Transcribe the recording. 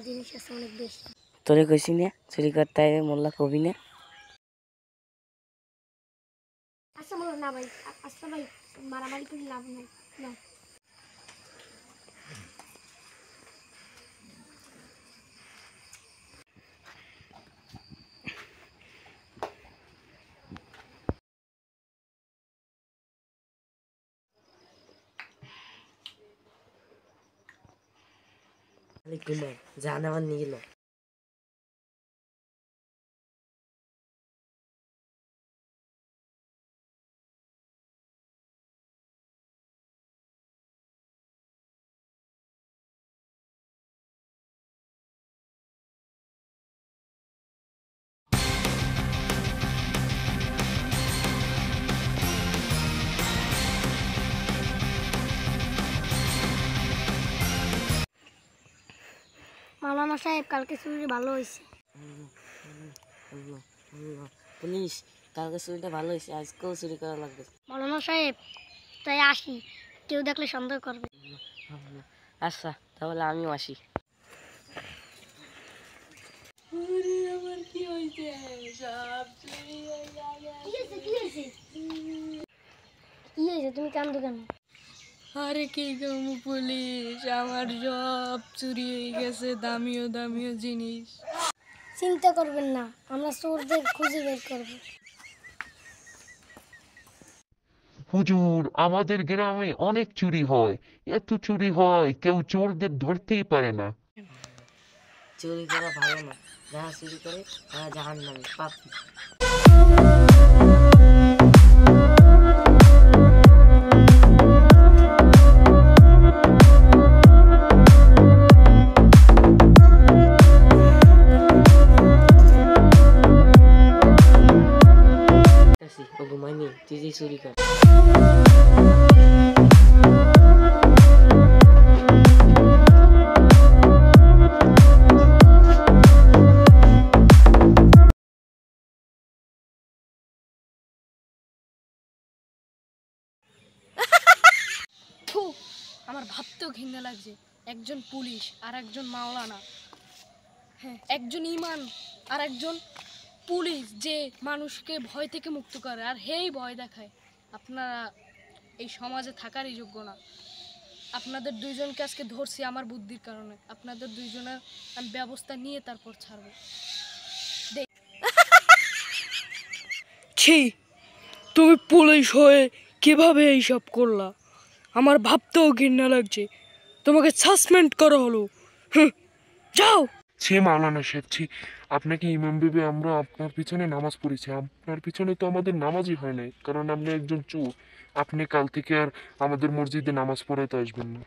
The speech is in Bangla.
জিনিস আছে অনেক বেশি। তোরে কইছি না চুরি করতে আইবে মোল্লা কবি না। আচ্ছা বলো না ভাই, আচ্ছা ভাই মারামারি করে লাভ নাই না। ঘুমাই জান আমার নিয়ে গেল। মাওলানা সাহেব কালকে চুরি ভালো হয়েছে। পুলিশ কালকে চুরিটা ভালো হয়েছে, আজকেও চুরি করা লাগবে। মাওলানা সাহেব তাই আসি, কেউ দেখলে সন্দেহ করবে। আচ্ছা তাহলে আমিও আসি। কি হয়েছে তুমি কান্দো কেন? আরে কি গো পুলিশ, আমার সব চুরি হয়ে গেছে, দামিও দামিও জিনিস। চিন্তা করবেন না, আমরা চোরদের খুঁজে বের করবো। হুজুর, আমাদের গ্রামে অনেক চুরি হয়, এত চুরি হয় কেউ চোরদের ধরতেই পারে না। চুরি করা ভালো না, যারা চুরি করে তারা জাহান্নামী পাপী। ও ঘুমাইনি, তুই যে চুরি কর। থু, আমার ভাবতেও ঘৃণা লাগছে। একজন পুলিশ আর একজন মাওলানা, হ্যাঁ একজন ইমান আর একজন পুলিশ যে মানুষকে ভয় থেকে মুক্ত করে, আর হেই ভয় দেখায়। আপনারা এই সমাজে থাকারই যোগ্য না। আপনাদের দুইজনকে আজকে ধরছি আমার বুদ্ধির কারণে। আপনাদের দুইজনের আমি ব্যবস্থা নিয়ে তারপর ছাড়বো। ছি, তুমি পুলিশ হয়ে কিভাবে এইসব করলা? আমার ভাবতেও ঘৃণা লাগছে। তোমাকে সাসপেন্ড করা হলো। যাও। ছি মাওলানা সাহেব, ছি। আপনাকে ইমাম ভেবে আমরা আপনার পিছনে নামাজ পড়েছি, আপনার পিছনে তো আমাদের নামাজই হয় নাই, কারণ আপনি একজন চোর। আপনি কাল থেকে আর আমাদের মসজিদে নামাজ পড়াতে আসবেন না।